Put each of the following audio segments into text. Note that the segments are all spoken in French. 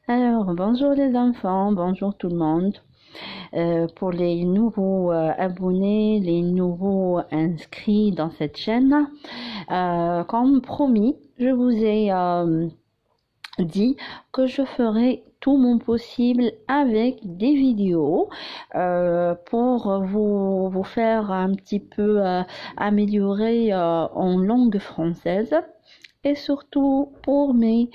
Alors, bonjour les enfants, bonjour tout le monde. Pour les nouveaux abonnés, les nouveaux inscrits dans cette chaîne, comme promis, je vous ai dit que je ferai tout mon possible avec des vidéos pour vous faire un petit peu améliorer en langue française. Et surtout pour mes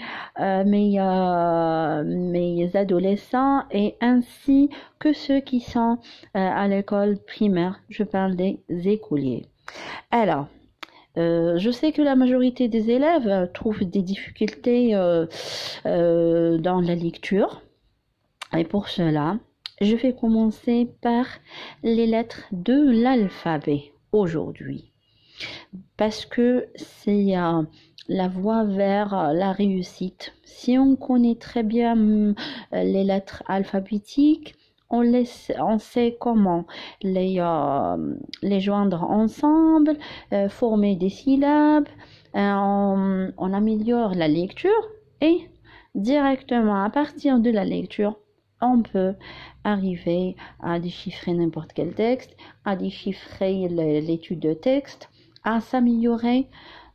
adolescents et ainsi que ceux qui sont à l'école primaire. Je parle des écoliers. Alors, je sais que la majorité des élèves trouvent des difficultés dans la lecture. Et pour cela, je vais commencer par les lettres de l'alphabet aujourd'hui. Parce que c'est la voie vers la réussite. Si on connaît très bien les lettres alphabétiques, on sait comment les joindre ensemble, former des syllabes, on améliore la lecture et directement à partir de la lecture, on peut arriver à déchiffrer n'importe quel texte, à déchiffrer l'étude de texte, à s'améliorer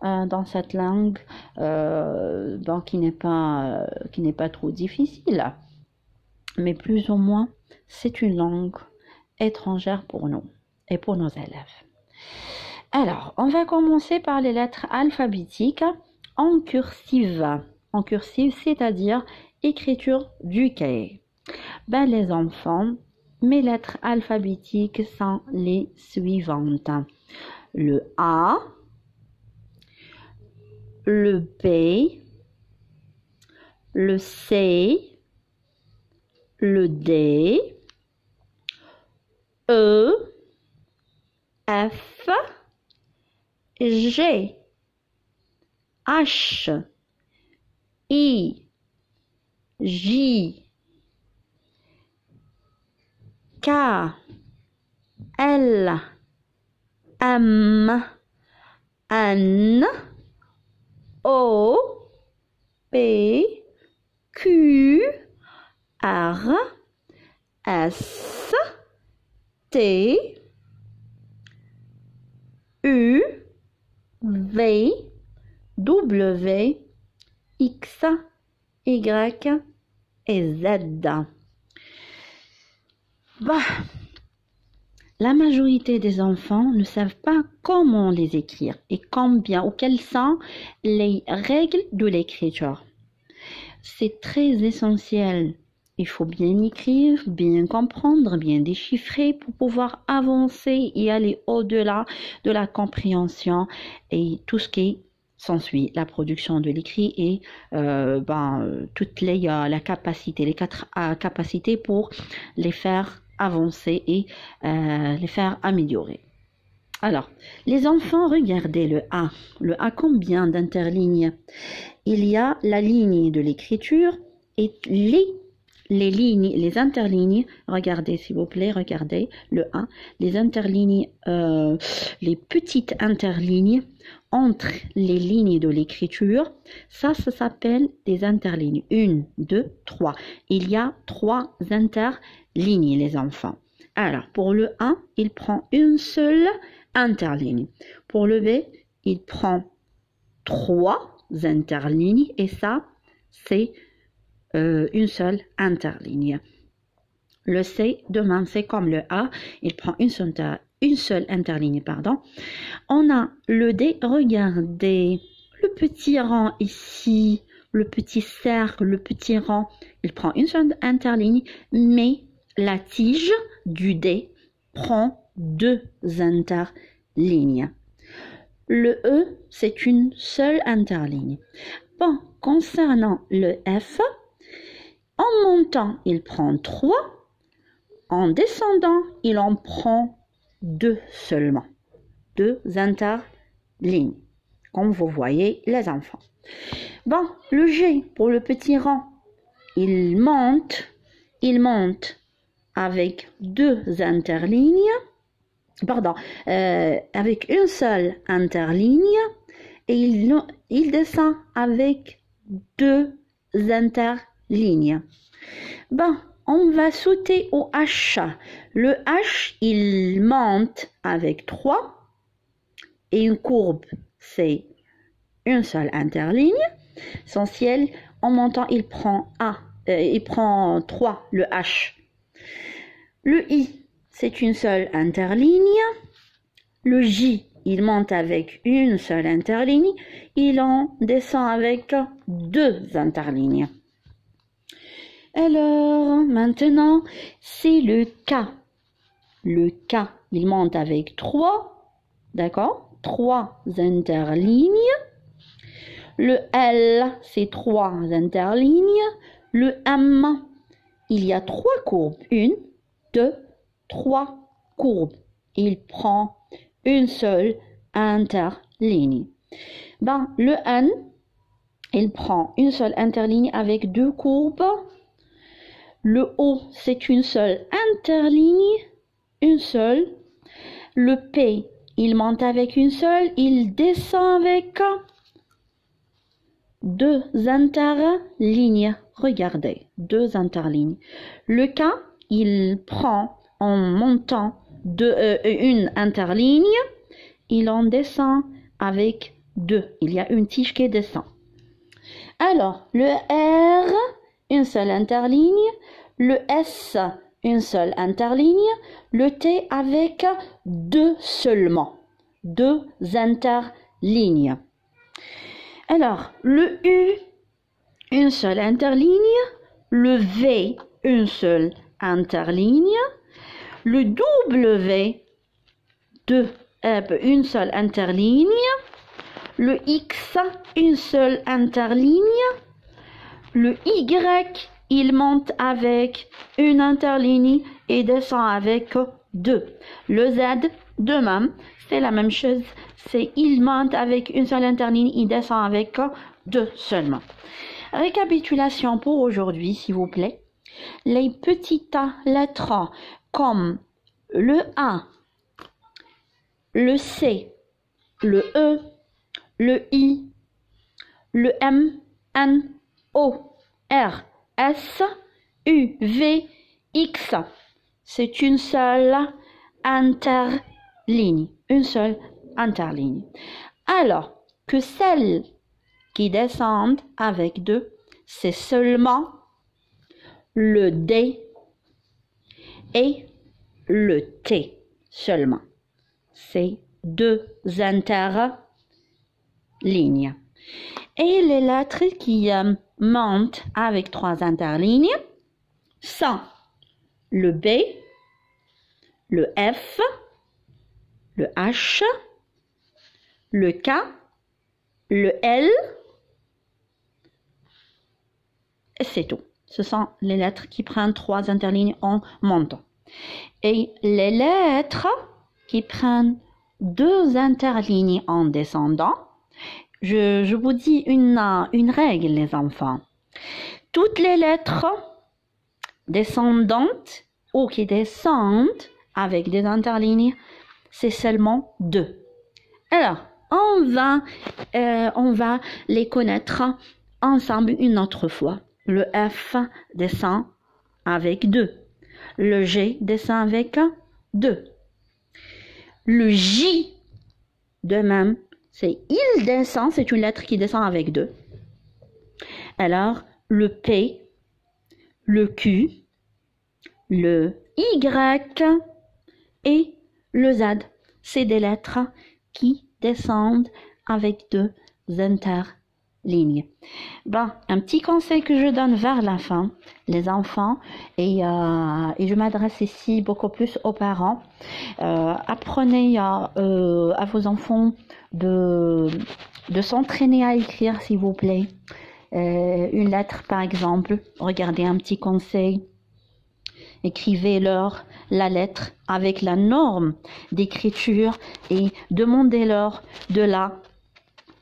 dans cette langue qui n'est pas trop difficile, mais plus ou moins c'est une langue étrangère pour nous et pour nos élèves. Alors, on va commencer par les lettres alphabétiques en cursive. En cursive, c'est-à-dire écriture du cahier. Ben, les enfants, mes lettres alphabétiques sont les suivantes. Le A, le B, le C, le D, E, F, G, H, I, J, K, L, M, N, O, P, Q, R, S, T, U, V, W, X, Y et Z. La majorité des enfants ne savent pas comment les écrire et combien ou quelles sont les règles de l'écriture. C'est très essentiel. Il faut bien écrire, bien comprendre, bien déchiffrer pour pouvoir avancer et aller au-delà de la compréhension et tout ce qui s'ensuit, la production de l'écrit et toutes la capacité, les quatre capacités pour les faire avancer et les faire améliorer. Alors, les enfants, regardez le A. Le A, combien d'interlignes? Il y a la ligne de l'écriture et les lignes, les interlignes, regardez s'il vous plaît, regardez le A, les interlignes, les petites interlignes entre les lignes de l'écriture, ça s'appelle des interlignes. 1, 2, 3. Il y a 3 interlignes, les enfants. Alors, pour le A, il prend une seule interligne. Pour le B, il prend 3 interlignes et ça, c'est une seule interligne. Le C, demain, c'est comme le A, il prend une seule interligne, pardon. On a le D, regardez, le petit rang ici, le petit cercle, le petit rang, il prend une seule interligne, mais la tige du D prend 2 interlignes. Le E, c'est une seule interligne. Bon, concernant le F, en montant, il prend 3. En descendant, il en prend 2 seulement. 2 interlignes. Comme vous voyez, les enfants. Bon, le G, pour le petit rang, il monte avec 2 interlignes. Pardon, avec une seule interligne et il descend avec 2 interlignes. ligne. Ben, on va sauter au H. Le H, il monte avec 3 et une courbe, c'est une seule interligne. Essentiel, en montant, il prend 3, le H. Le I, c'est une seule interligne. Le J, il monte avec une seule interligne. Il en descend avec 2 interlignes. Alors, maintenant, c'est le K. Le K, il monte avec 3, d'accord? 3 interlignes. Le L, c'est 3 interlignes. Le M, il y a 3 courbes. 1, 2, 3 courbes. Il prend une seule interligne. Ben, le N, il prend une seule interligne avec 2 courbes. Le O, c'est une seule interligne, une seule. Le P, il monte avec une seule, il descend avec 2 interlignes. Regardez, 2 interlignes. Le K, il prend en montant une interligne, il en descend avec 2. Il y a une tige qui descend. Alors, le R, une seule interligne. Le S, une seule interligne. Le T avec 2 seulement. 2 interlignes. Alors, le U, une seule interligne. Le V, une seule interligne. Le W, une seule interligne. Le X, une seule interligne. Le Y, il monte avec une interligne et descend avec 2. Le Z, de même, c'est la même chose. Il monte avec une seule interligne, il descend avec 2 seulement. Récapitulation pour aujourd'hui, s'il vous plaît. Les petites lettres comme le A, le C, le E, le I, le M, N, O, R, S, U, V, X. C'est une seule interligne. Une seule interligne. Alors que celles qui descendent avec 2, c'est seulement le D et le T seulement. C'est 2 interlignes. Et les lettres qui montent avec 3 interlignes sont le B, le F, le H, le K, le L, et c'est tout. Ce sont les lettres qui prennent 3 interlignes en montant. Et les lettres qui prennent 2 interlignes en descendant, je vous dis une règle, les enfants. Toutes les lettres descendantes ou qui descendent avec des interlignes, c'est seulement 2. Alors, on va les connaître ensemble une autre fois. Le F descend avec 2. Le G descend avec 2. Le J, de même, il descend, c'est une lettre qui descend avec 2. Alors, le P, le Q, le Y et le Z, c'est des lettres qui descendent avec 2 interlignes. Bon, un petit conseil que je donne vers la fin, les enfants, et je m'adresse ici beaucoup plus aux parents. Apprenez à vos enfants de s'entraîner à écrire, s'il vous plaît. Une lettre, par exemple. Regardez un petit conseil. Écrivez-leur la lettre avec la norme d'écriture et demandez-leur de la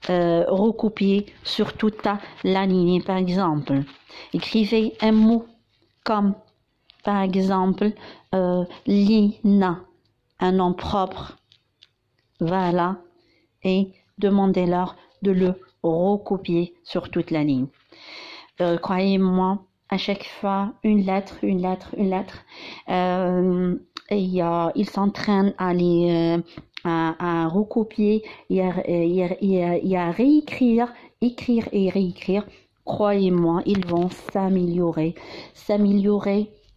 recopier sur toute la ligne, par exemple. Écrivez un mot comme, par exemple, Lina, un nom propre. Voilà. Et demandez-leur de le recopier sur toute la ligne. Croyez-moi, à chaque fois une lettre, une lettre, une lettre. Ils s'entraînent à à recopier et à réécrire, écrire et réécrire. Croyez-moi, ils vont s'améliorer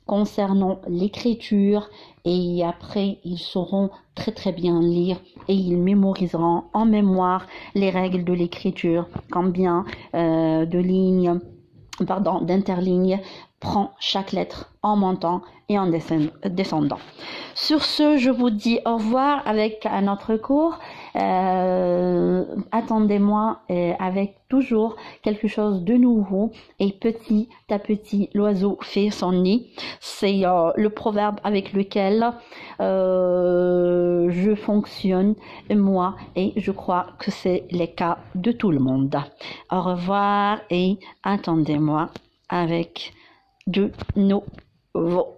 concernant l'écriture et après ils sauront très très bien lire et ils mémoriseront en mémoire les règles de l'écriture, combien d'interlignes prend chaque lettre en montant et en descendant. Sur ce, je vous dis au revoir avec un autre cours. Attendez-moi avec toujours quelque chose de nouveau et petit à petit l'oiseau fait son nid. C'est le proverbe avec lequel je fonctionne moi et je crois que c'est le cas de tout le monde. Au revoir et attendez-moi avec de nouveau.